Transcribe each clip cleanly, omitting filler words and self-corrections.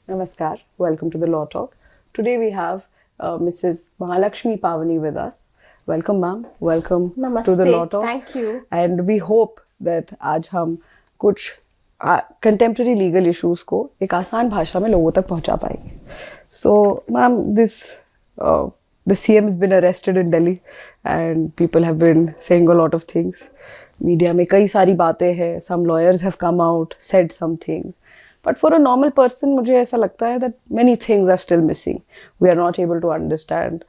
Namaskar. Welcome to the Law Talk. Today we have Mrs. Mahalakshmi Pavani with us. Welcome, ma'am. Welcome Namaste. to the Law Talk. Thank you. And we hope that आज हम कुछ contemporary legal issues को एक आसान भाषा में लोगों तक पहुंचा पाएंगे. So, ma'am, the CM has been arrested in Delhi, and people have been saying a lot of things. Media में कई सारी बातें हैं. Some lawyers have come out, said some things. But for a normal person, मुझे ऐसा लगता है that many things are still missing. We are not able to understand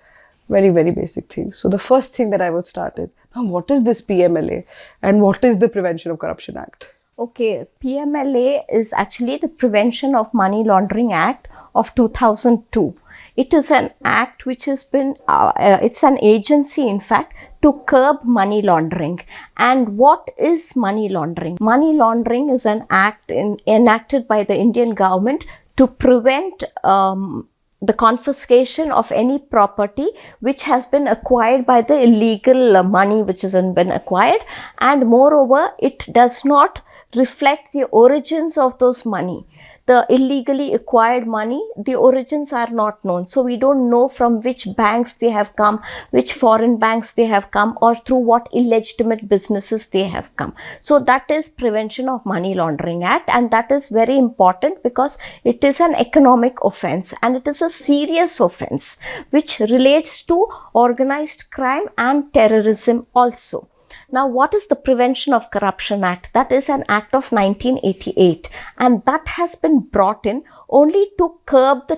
very, very basic things. So the first thing that I would start is, what is this PMLA and what is the Prevention of Corruption Act? Okay, PMLA is actually the Prevention of Money Laundering Act of 2002. It is an act which has been, it's an agency in fact, to curb money laundering. And what is money laundering? Money laundering is an act enacted by the Indian government to prevent the confiscation of any property which has been acquired by the illegal money which has been acquired, and moreover it does not reflect the origins of those money. The illegally acquired money, the origins are not known. So we don't know from which banks they have come, which foreign banks they have come, or through what illegitimate businesses they have come. So that is Prevention of Money Laundering Act, and that is very important because it is an economic offense and it is a serious offense which relates to organized crime and terrorism also. Now, what is the Prevention of Corruption Act? That is an act of 1988, and that has been brought in only to curb the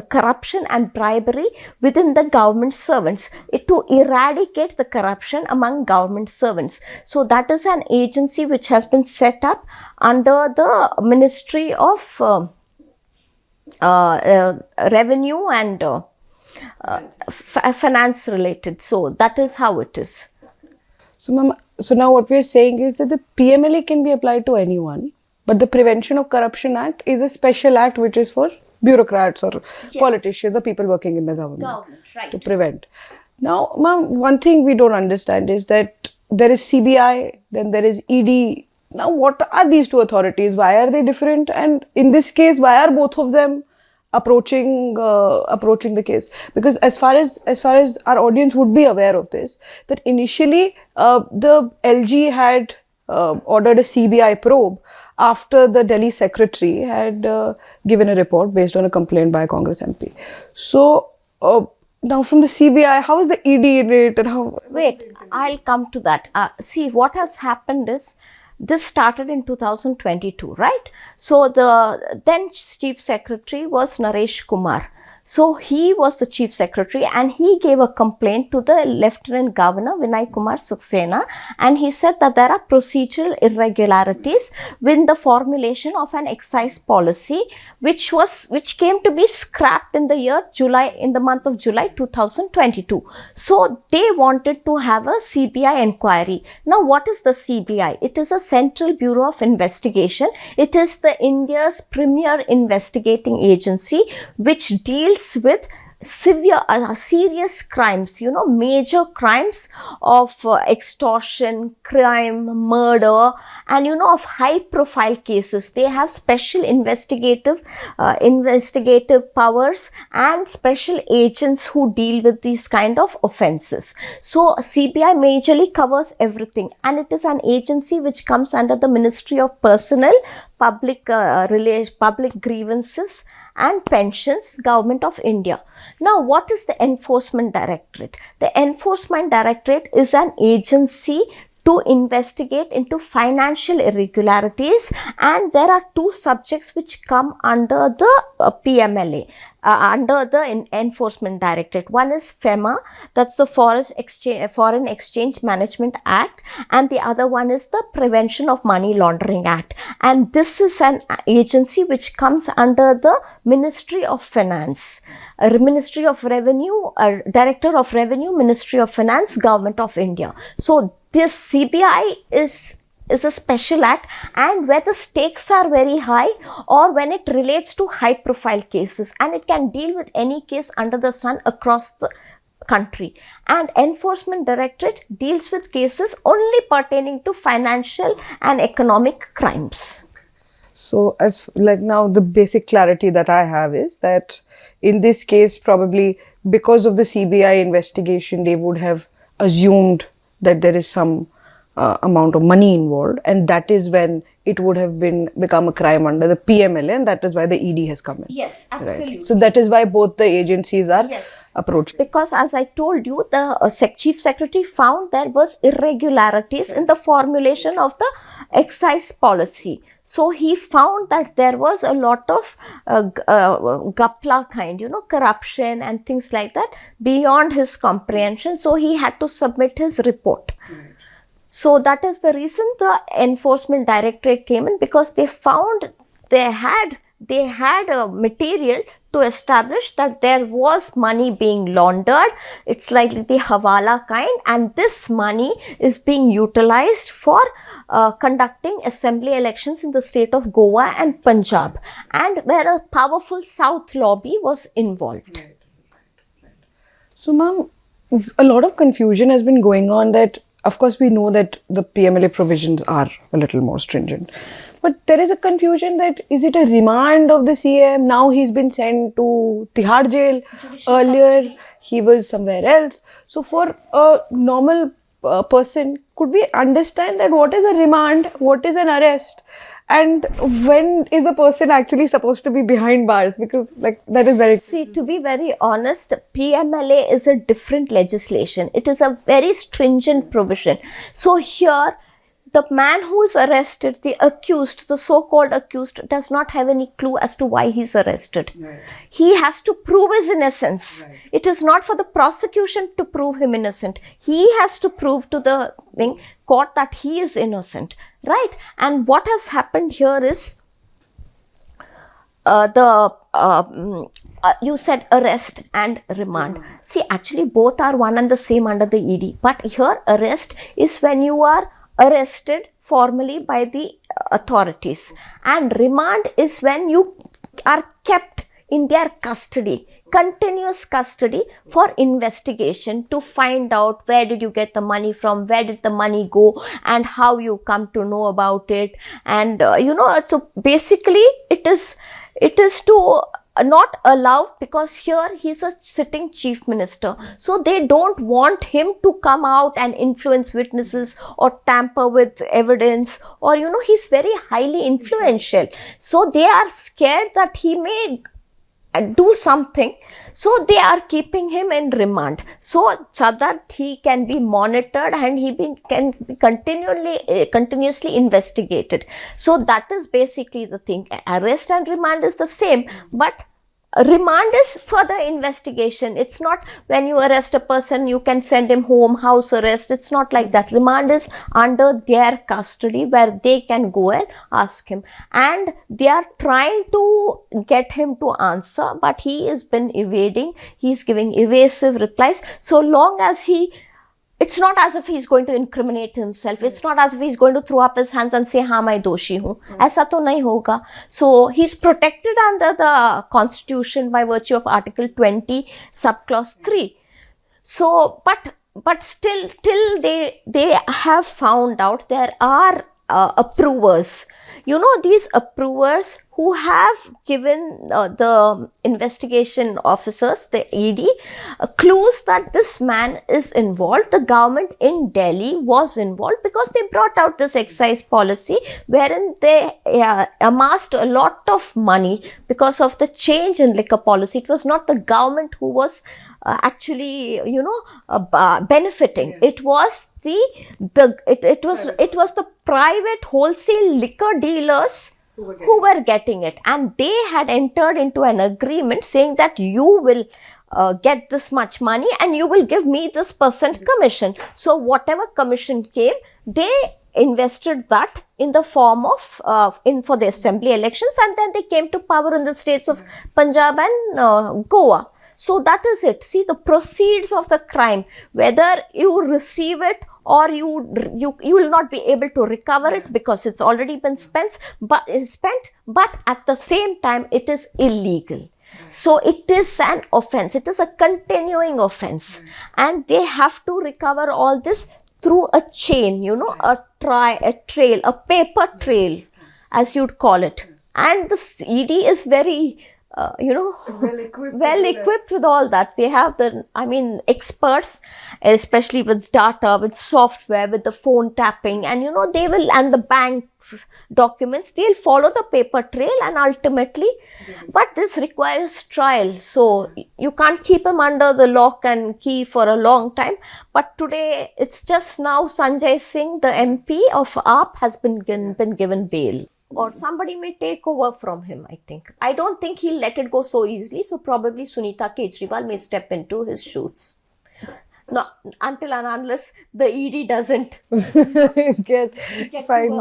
corruption and bribery within the government servants, to eradicate the corruption among government servants. So that is an agency which has been set up under the Ministry of Revenue and finance related. So that is how it is. So, ma'am, so now what we are saying is that the PMLA can be applied to anyone, but the Prevention of Corruption Act is a special act which is for bureaucrats or politicians or people working in the government right. to prevent. Now, ma'am, one thing we don't understand is that there is CBI, then there is ED. Now, what are these two authorities? Why are they different? And in this case, why are both of them approaching the case? Because as far as our audience would be aware of this, that initially the LG had ordered a CBI probe after the Delhi secretary had given a report based on a complaint by a Congress MP. So now from the CBI, how is the ED in it, and how? Wait, I'll come to that. See, what has happened is, this started in 2022, right? So the then Chief Secretary was Naresh Kumar. So he was the Chief Secretary and he gave a complaint to the Lieutenant Governor Vinay Kumar Saxena, and he said that there are procedural irregularities with the formulation of an excise policy which came to be scrapped in the month of July 2022. So they wanted to have a CBI inquiry. Now, what is the CBI? It is a Central Bureau of Investigation. It is the India's premier investigating agency which deals with serious crimes, major crimes of extortion, crime, murder, and of high profile cases. They have special investigative powers and special agents who deal with these kind of offenses. So CBI majorly covers everything, and it is an agency which comes under the Ministry of Personnel, Public Grievances and Pensions, Government of India. Now, what is the Enforcement Directorate? The Enforcement Directorate is an agency to investigate into financial irregularities, and there are two subjects which come under the PMLA, under the Enforcement Directorate. One is FEMA, that's the Foreign Exchange Management Act, and the other one is the Prevention of Money Laundering Act. And this is an agency which comes under the Ministry of Finance, Ministry of Revenue, Director of Revenue, Ministry of Finance, Government of India. So this CBI is a special act, and where the stakes are very high, or when it relates to high profile cases, and it can deal with any case under the sun across the country. And Enforcement Directorate deals with cases only pertaining to financial and economic crimes. So as like now the basic clarity that I have is that in this case probably because of the CBI investigation they would have assumed that there is some amount of money involved, and that is when it would have become a crime under the PMLA, and that is why the ED has come in. Yes, absolutely. Right. So that is why both the agencies are approached. Because as I told you, the Chief Secretary found there was irregularities in the formulation of the excise policy. So he found that there was a lot of gapla kind, corruption and things like that beyond his comprehension. So he had to submit his report. So that is the reason the Enforcement Directorate came in, because they found they had a material to establish that there was money being laundered. It's like the hawala kind, and this money is being utilized for conducting assembly elections in the state of Goa and Punjab, and where a powerful South lobby was involved. So ma'am, a lot of confusion has been going on that, of course, we know that the PMLA provisions are a little more stringent. But there is a confusion that is it a remand of the CM? Now he's been sent to Tihar jail. Earlier he was somewhere else. So for a normal person, could we understand that what is a remand, what is an arrest, and when is a person actually supposed to be behind bars? Because like that is very... See, to be very honest, PMLA is a different legislation. It is a very stringent provision. So here, the man who is arrested, the accused, the so-called accused, does not have any clue as to why he's arrested. Right. He has to prove his innocence. Right. It is not for the prosecution to prove him innocent. He has to prove to the court that he is innocent. Right? And what has happened here is you said arrest and remand. See, actually both are one and the same under the ED. But here arrest is when you are arrested formally by the authorities, and remand is when you are kept in their custody, continuous custody, for investigation to find out where did you get the money from, where did the money go, and how you come to know about it. And so basically it is to not allow, because here he's a sitting chief minister, so they don't want him to come out and influence witnesses or tamper with evidence, or he's very highly influential, so they are scared that he may do something, so they are keeping him in remand so that he can be monitored and can be continuously investigated. So that is basically the thing. Arrest and remand is the same, but remand is further investigation. It's not when you arrest a person you can send him home, house arrest. It's not like that. Remand is under their custody where they can go and ask him, and they are trying to get him to answer, but he has been evading. He's giving evasive replies. So long as it's not as if he's going to incriminate himself. It's not as if he's going to throw up his hands and say, हाँ मैं दोषी हूँ. ऐसा तो नहीं होगा. So he's protected under the Constitution by virtue of Article 20, subclause 3. So, but still, till they have found out there are approvers. These approvers who have given the investigation officers, the ED, clues that this man is involved. The government in Delhi was involved because they brought out this excise policy wherein they amassed a lot of money because of the change in liquor policy. It was not the government who was actually benefiting. Yeah. It was the private wholesale liquor dealers who were getting it, and they had entered into an agreement saying that you will get this much money and you will give me this % commission. So whatever commission came, they invested that in the form of for the assembly elections, and then they came to power in the states of Punjab and Goa. So that is it. See, the proceeds of the crime, whether you receive it or you will not be able to recover it because it's already been spent, but at the same time it is illegal. So it is an offense. It is a continuing offense, and they have to recover all this through a chain, a trail, a paper trail. as you'd call it. And the ED is very, well equipped with all that. They have experts, especially with data, with software, with the phone tapping, and they will, and the bank's documents, they'll follow the paper trail and ultimately, but this requires trial. So you can't keep him under the lock and key for a long time. But today, it's just now Sanjay Singh, the MP of AAP, has been given bail. Or somebody may take over from him, I think. I don't think he'll let it go so easily. So probably Sunita Kejriwal may step into his shoes. No, until and unless the ED doesn't get find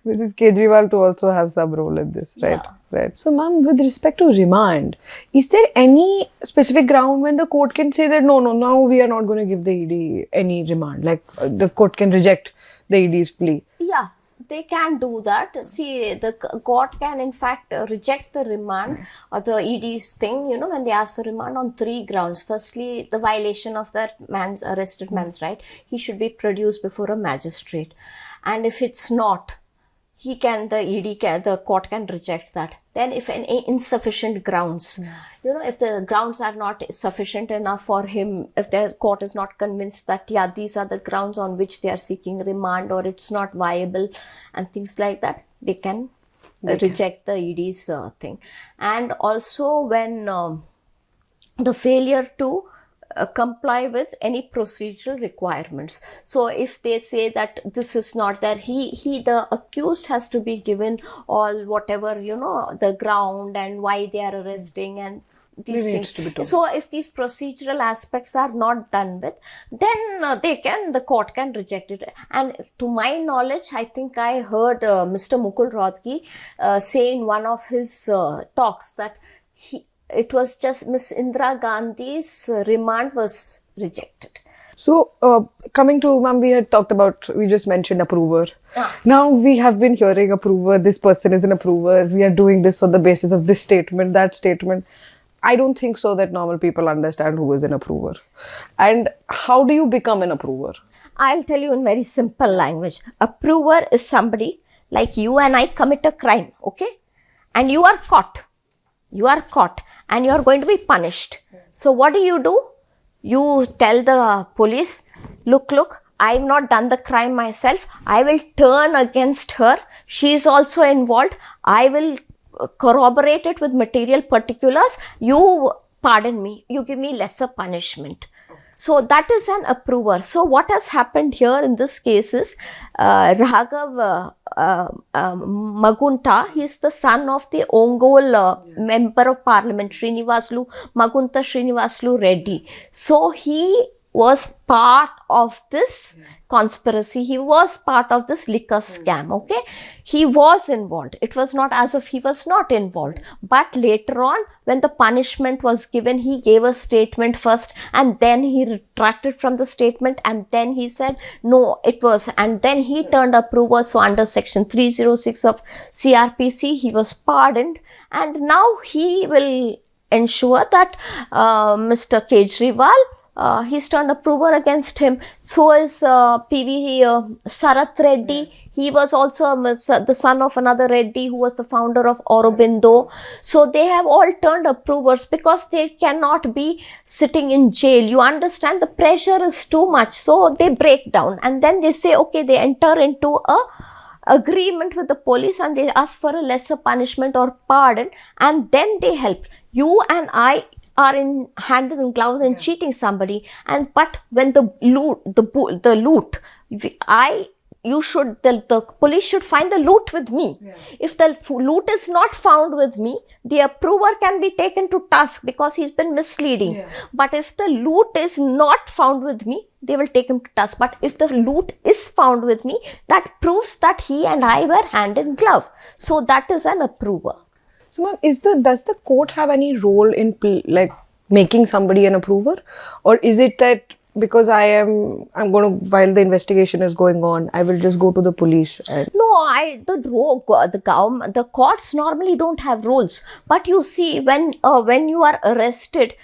Mrs. Kejriwal to also have some role in this, right? Yeah. Right. So, ma'am, with respect to remand, is there any specific ground when the court can say that no, now we are not going to give the ED any remand? Like the court can reject the ED's plea? Yeah. They can do that. See, the court can in fact reject the remand or the ED's thing, when they ask for remand on 3 grounds. Firstly, the violation of that arrested man's right. He should be produced before a magistrate. And if it's not, the court can reject that. Then if any insufficient grounds, if the grounds are not sufficient enough for him, if the court is not convinced that, these are the grounds on which they are seeking remand or it's not viable and things like that, they can reject the ED's thing. And also when the failure to comply with any procedural requirements. So if they say that this is not there, the accused has to be given all whatever, the ground and why they are arresting and these things. So if these procedural aspects are not done with, then the court can reject it. And to my knowledge, I think I heard Mr. Mukul Rohatgi say in one of his talks that it was just Miss Indira Gandhi's remand was rejected. So, coming to, ma'am, we just mentioned approver. Now we have been hearing approver, this person is an approver, we are doing this on the basis of this statement, that statement. I don't think so that normal people understand who is an approver. And how do you become an approver? I'll tell you in very simple language. Approver is somebody like you and I commit a crime, okay? And you are caught. You are caught and you are going to be punished. So what do? You tell the police, look, I have not done the crime myself. I will turn against her. She is also involved. I will corroborate it with material particulars. You pardon me. You give me lesser punishment. So that is an approver. So what has happened here in this case is Raghav Magunta, he is the son of the Ongole member of parliament, Magunta Srinivaslu Reddy. So he was part of this conspiracy. He was part of this liquor scam, okay? He was involved. It was not as if he was not involved. But later on, when the punishment was given, he gave a statement first and then he retracted from the statement and then he said, no, it was, and then he turned approver. So under section 306 of CRPC, he was pardoned and now he will ensure that Mr. Kejriwal, he's turned approver against him. So is PV Sarath Reddy. He was also the son of another Reddy who was the founder of Aurobindo. So they have all turned approvers because they cannot be sitting in jail. You understand, the pressure is too much. So they break down and then they say, okay, they enter into a agreement with the police and they ask for a lesser punishment or pardon and then they help. You and I are in hands and gloves and cheating somebody, but when the police should find the loot with me. If the loot is not found with me, the approver can be taken to task because he's been misleading. But if the loot is not found with me, they will take him to task. But if the loot is found with me, that proves that he and I were hand in glove. So that is an approver. So, ma'am, does the court have any role in making somebody an approver, or is it that because I'm going to, while the investigation is going on, I will just go to the police? No, the courts normally don't have roles. But you see, when you are arrested,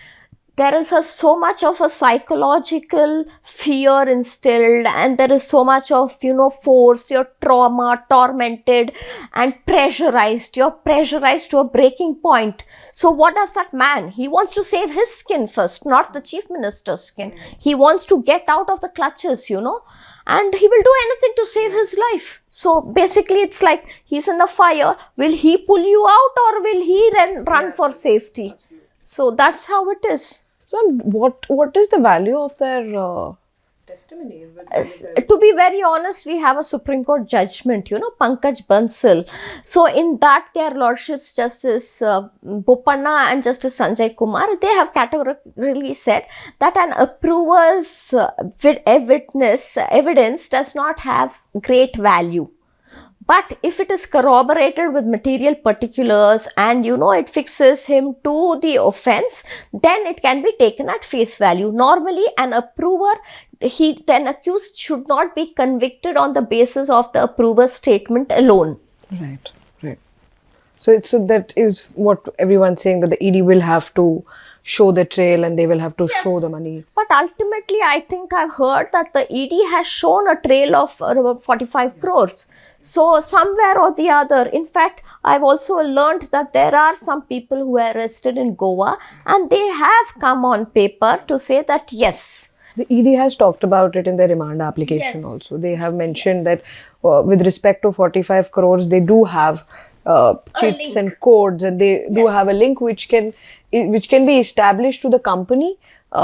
there is so much of a psychological fear instilled, and there is so much of, force. You're tormented and pressurized. You're pressurized to a breaking point. So what does that man? He wants to save his skin first, not the chief minister's skin. He wants to get out of the clutches, and he will do anything to save his life. So basically it's like he's in the fire. Will he pull you out, or will he run for safety? So that's how it is. So what is the value of their testimony? To be very honest, we have a Supreme Court judgment, Pankaj Bansal. So in that, their lordships, Justice Bopanna and Justice Sanjay Kumar, they have categorically said that an approver's evidence does not have great value. But if it is corroborated with material particulars and, it fixes him to the offense, then it can be taken at face value. Normally, an approver, then accused should not be convicted on the basis of the approver's statement alone. Right. So that is what everyone's saying, that the ED will have to show the trail and they will have to show the money. But ultimately, I think I've heard that the ED has shown a trail of about 45 crores. So somewhere or the other, in fact, I've also learned that there are some people who were arrested in Goa, and they have come on paper to say that yes. The ED has talked about it in their remand application also. They have mentioned that with respect to 45 crores, they do have cheats and codes, and they do have a link which can be established to the company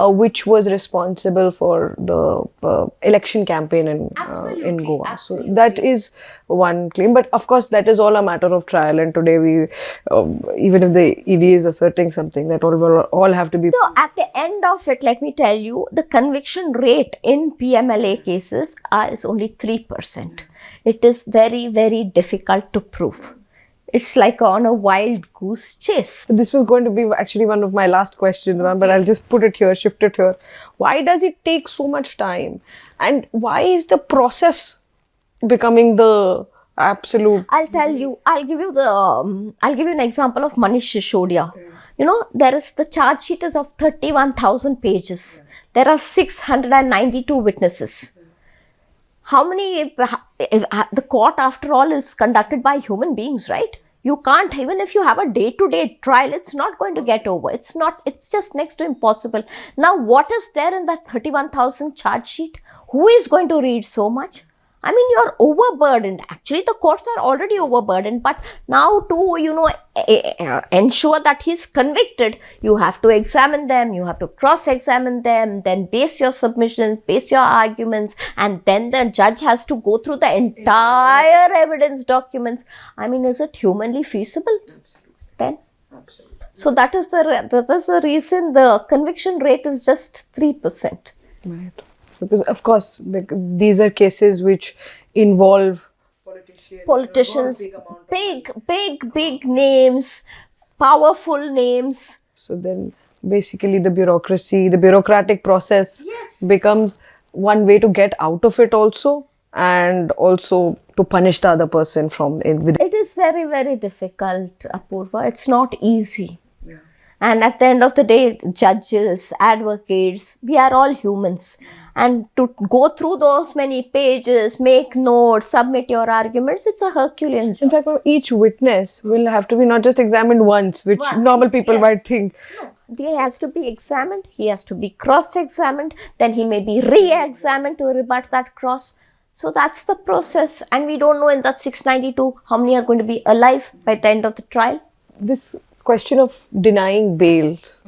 which was responsible for the election campaign in Goa. Absolutely. So that is one claim. But of course, that is all a matter of trial. And today we, even if the ED is asserting something, that all have to be... So at the end of it, let me tell you, the conviction rate in PMLA cases is only 3%. It is very, very difficult to prove. It's like on a wild goose chase. This was going to be actually one of my last questions, but I'll just shift it here. Why does it take so much time? And why is the process becoming the absolute... I'll tell you, I'll give you an example of Manish Sisodia. There is the charge sheet is of 31,000 pages. There are 692 witnesses. How many, the court after all is conducted by human beings, right? You can't, even if you have a day-to-day trial, it's not going to get over. It's just next to impossible. Now, what is there in that 31,000 charge sheet? Who is going to read so much? I mean, you're overburdened. Actually, the courts are already overburdened. But now to, ensure that he's convicted, you have to examine them, you have to cross-examine them, then base your submissions, base your arguments, and then the judge has to go through the entire evidence documents. I mean, is it humanly feasible? Absolutely. Then? Absolutely. So that is the reason the conviction rate is just 3%. Right. Because of course, these are cases which involve politicians, big names, powerful names. So then basically the bureaucratic process becomes one way to get out of it also, and also to punish the other person It is very, very difficult, Apurva. It's not easy. Yeah. And at the end of the day, judges, advocates, we are all humans. And to go through those many pages, make notes, submit your arguments, it's a Herculean job. In fact, each witness will have to be not just examined once, which normal people might think. No, he has to be examined, he has to be cross-examined, then he may be re-examined to rebut that cross. So that's the process. And we don't know in that 692 how many are going to be alive by the end of the trial. This question of denying bails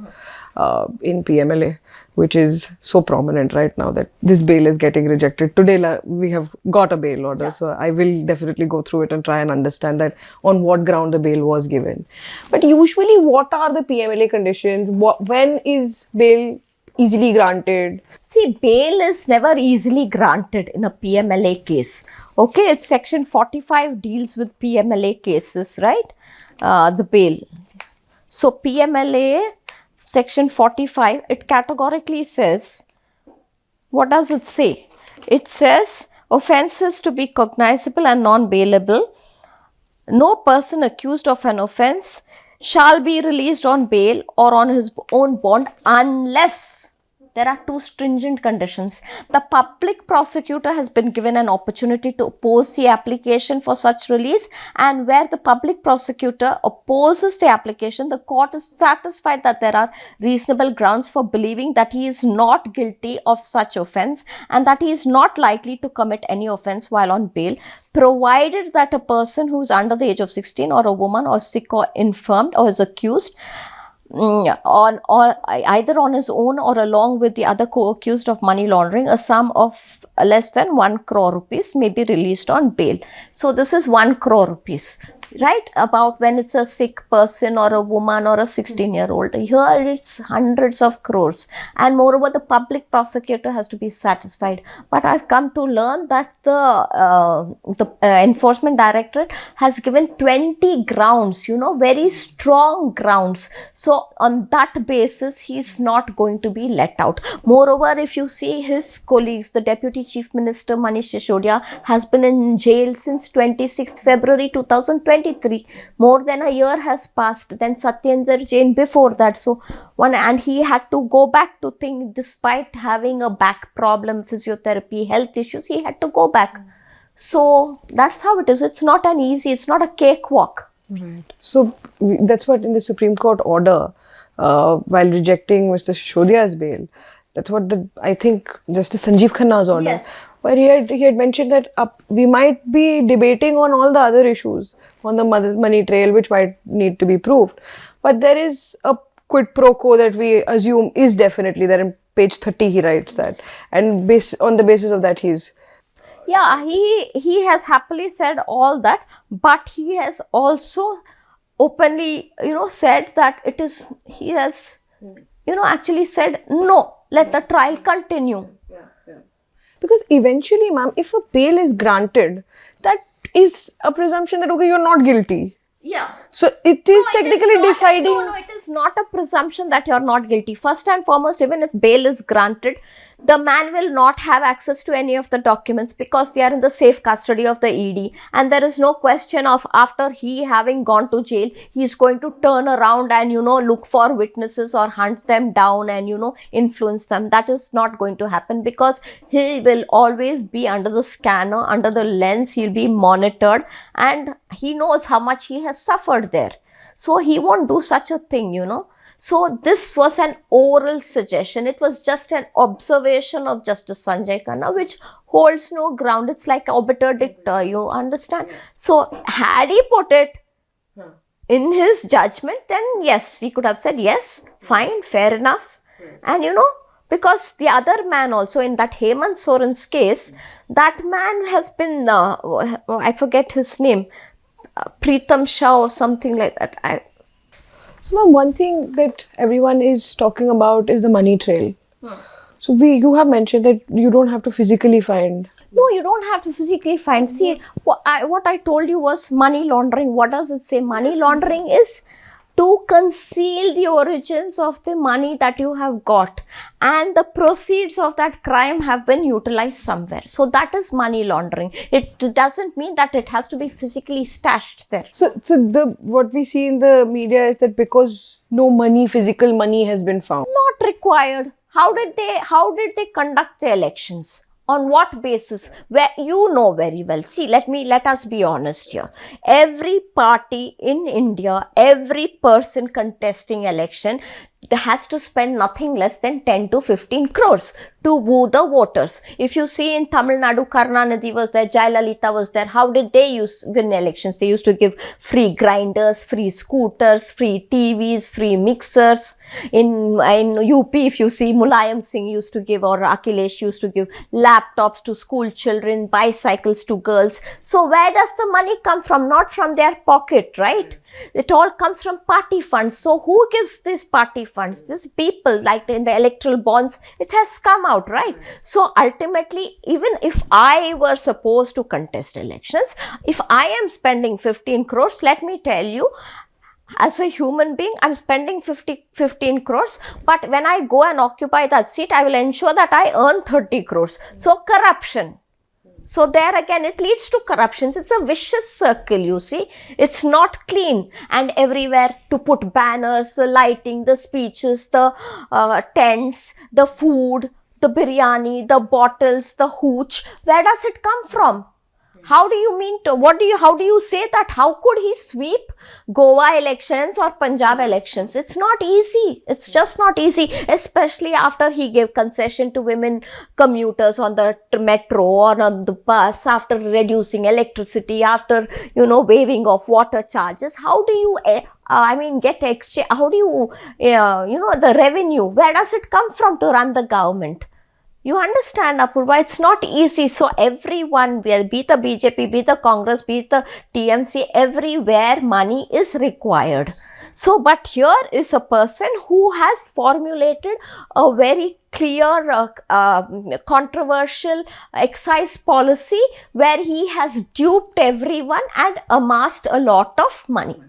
in PMLA, which is so prominent right now, that this bail is getting rejected. Today, we have got a bail order, so I will definitely go through it and try and understand that on what ground the bail was given. But usually, what are the PMLA conditions? When is bail easily granted? See, bail is never easily granted in a PMLA case. Okay, it's section 45 deals with PMLA cases, right? The bail. So, PMLA... Section 45, it categorically says, what does it say? It says, offences to be cognizable and non-bailable. No person accused of an offence shall be released on bail or on his own bond unless there are two stringent conditions. The public prosecutor has been given an opportunity to oppose the application for such release, and where the public prosecutor opposes the application, the court is satisfied that there are reasonable grounds for believing that he is not guilty of such offence and that he is not likely to commit any offence while on bail, provided that a person who is under the age of 16 or a woman or sick or infirmed or is accused or either on his own or along with the other co-accused of money laundering, a sum of less than 1 crore rupees may be released on bail. So this is 1 crore rupees, right? About when it's a sick person or a woman or a 16-year-old. Here it's hundreds of crores, and moreover the public prosecutor has to be satisfied. But I've come to learn that the enforcement directorate has given 20 grounds, very strong grounds. So on that basis, he's not going to be let out. Moreover, if you see his colleagues, the Deputy Chief Minister Manish Sisodia has been in jail since 26th February 2023. More than a year has passed. Then Satyendra Jain before that. So and he had to go back to think, despite having a back problem, physiotherapy, health issues, he had to go back. So that's how it is. It's not it's not a cakewalk. Right. So that's what in the Supreme Court order, while rejecting Mr. Sisodia's bail, that's what I think Justice Sanjeev Khanna's order, Yes. where he had mentioned that we might be debating on all the other issues on the money trail, which might need to be proved, but there is a quid pro quo that we assume is definitely there. In page 30 he writes that, and on the basis of that Yeah, he has happily said all that, but he has also openly, said that he has, actually said, no, let the trial continue. Because eventually, ma'am, if a bail is granted, that is a presumption that, okay, you're not guilty. Yeah. So it is technically deciding. No, it is not a presumption that you're not guilty. First and foremost, even if bail is granted, the man will not have access to any of the documents because they are in the safe custody of the ED. And there is no question of, after he having gone to jail, he's going to turn around and, look for witnesses or hunt them down and, influence them. That is not going to happen because he will always be under the scanner, under the lens. He'll be monitored, and he knows how much he has suffered there. So he won't do such a thing, So this was an oral suggestion. It was just an observation of Justice Sanjay Khanna, which holds no ground. It's like obiter dicta, you understand? So had he put it in his judgment, then yes, we could have said, yes, fine, fair enough. And because the other man also, in that Hemant Soren's case, that man has been, I forget his name, Preetham Shah or something like that. So, ma'am, one thing that everyone is talking about is the money trail. So you have mentioned that you don't have to physically find. No, you don't have to physically find. See, what I told you was money laundering. What does it say? Money laundering is to conceal the origins of the money that you have got, and the proceeds of that crime have been utilized somewhere. So that is money laundering. It doesn't mean that it has to be physically stashed there. So what we see in the media is that because no physical money has been found. Not required. How did they conduct the elections? On what basis? Where you know very well. See, let us be honest here. Every party in India, every person contesting election has to spend nothing less than 10 to 15 crores to woo the voters. If you see in Tamil Nadu, Karnataka was there, Jayalalitha was there. How did they win elections? They used to give free grinders, free scooters, free TVs, free mixers. In UP, if you see, Mulayam Singh used to give, or Akhilesh used to give laptops to school children, bicycles to girls. So where does the money come from? Not from their pocket, right? It all comes from party funds. So who gives these party funds? These people, like in the electoral bonds, it has come out, right? So ultimately, even if I were supposed to contest elections, if I am spending 15 crores, let me tell you, as a human being, I'm spending 15 crores, but when I go and occupy that seat, I will ensure that I earn 30 crores. So corruption. So there again, it leads to corruption. It's a vicious circle, you see. It's not clean. And everywhere to put banners, the lighting, the speeches, the tents, the food, the biryani, the bottles, the hooch. Where does it come from? How do you mean to, how do you say that? How could he sweep Goa elections or Punjab elections? It's not easy. It's just not easy, especially after he gave concession to women commuters on the metro or on the bus, after reducing electricity, after, waiving of water charges. How do you, get exchange? How do you, the revenue? Where does it come from to run the government? You understand, Apurva, it's not easy. So everyone, be it the BJP, be it the Congress, be it the TMC, everywhere money is required. So, but here is a person who has formulated a very clear, controversial excise policy where he has duped everyone and amassed a lot of money.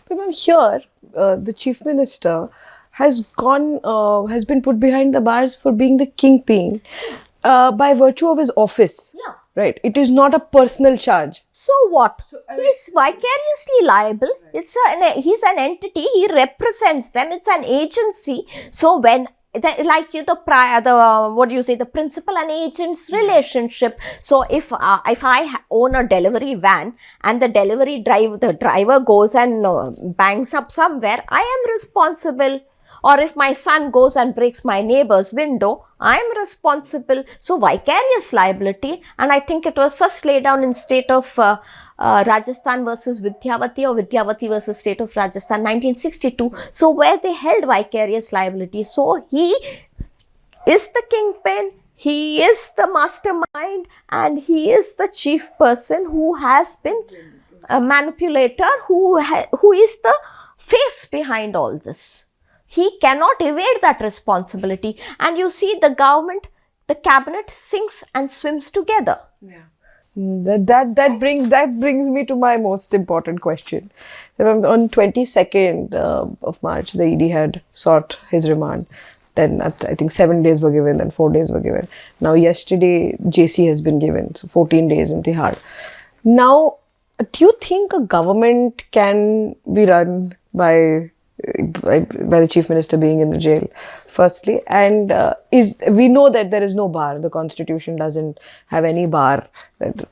But ma'am, here, the Chief Minister has been put behind the bars for being the kingpin by virtue of his office. Yeah. Right. It is not a personal charge. So what? He's vicariously liable. He's an entity. He represents them. It's an agency. So when the principal and agent's relationship. So if I own a delivery van and the driver goes and bangs up somewhere, I am responsible. Or if my son goes and breaks my neighbor's window, I am responsible. So vicarious liability, and I think it was first laid down in state of Rajasthan versus Vidyavati or Vidyavati versus state of Rajasthan 1962. So where they held vicarious liability. So he is the kingpin, he is the mastermind, and he is the chief person who has been a manipulator, who is the face behind all this. He cannot evade that responsibility. And you see, the government, the cabinet sinks and swims together. Yeah. That brings me to my most important question. On 22nd of March, the ED had sought his remand. Then I think 7 days were given, then 4 days were given. Now yesterday, JC has been given, so 14 days in Tihar. Now, do you think a government can be run by the Chief Minister being in the jail, firstly? And we know that there is no bar. The Constitution doesn't have any bar.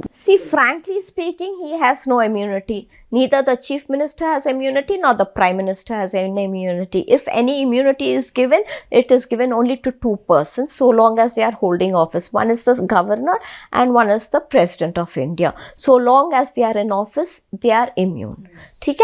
See, frankly speaking, he has no immunity. Neither the Chief Minister has immunity nor the Prime Minister has any immunity. If any immunity is given, it is given only to two persons so long as they are holding office. One is the Governor and one is the President of India. So long as they are in office, they are immune. Okay?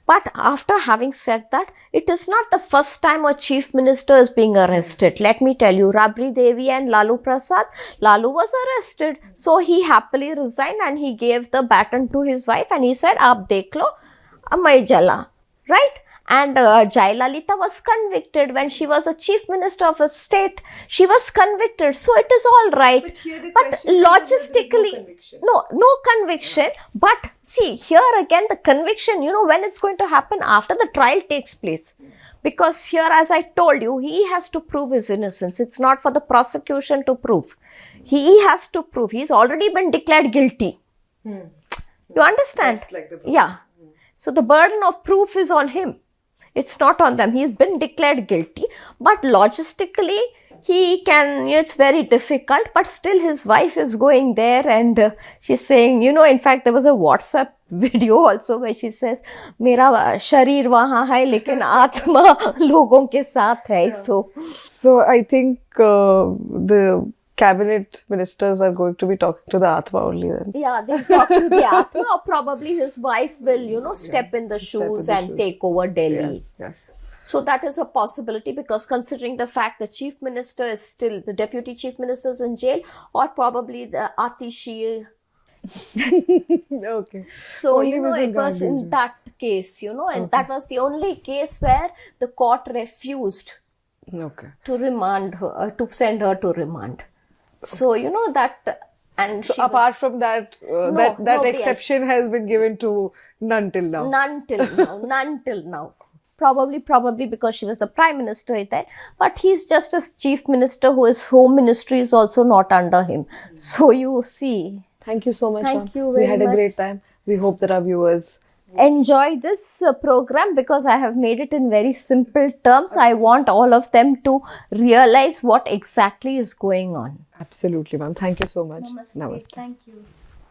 But after having said that, it is not the first time a chief minister is being arrested. Let me tell you, Rabri Devi and Lalu Prasad, Lalu was arrested. So he happily resigned and he gave the baton to his wife and he said, "Aap dekh lo, mai jala." Right? And Jayalalitha was convicted when she was a chief minister of a state. She was convicted. So it is all right. But logistically, no conviction. But see, here again, the conviction, when it's going to happen after the trial takes place. Because here, as I told you, he has to prove his innocence. It's not for the prosecution to prove. He has to prove. He's already been declared guilty. You understand? Yeah. So the burden of proof is on him. It's not on them. He's been declared guilty. But logistically, he can, it's very difficult. But still his wife is going there and she's saying, in fact, there was a WhatsApp video also where she says, "Mera sharir wahan hai, lekin atma logon ke saath hai." So I think the cabinet ministers are going to be talking to the Atma only then. Yeah, they'll talk to the Atma, or probably his wife will, step in the shoes and take over Delhi. Yes. So that is a possibility, because considering the fact the chief minister is still, the deputy chief minister is in jail, or probably the Atishi. Okay. So, it was in that case, and that was the only case where the court refused to remand her, to send her to remand. So, that, and so apart from that, that exception has been given to none till now. None till now. Probably because she was the prime minister there. But he's just a chief minister whose home ministry is also not under him. So you see. Thank you so much, Thank ma'am. you We very had a much. great time. We hope that our viewers Enjoy this program because I have made it in very simple terms. I want all of them to realize what exactly is going on. absolutely, ma'am. Thank you so much. Namaste. Thank you.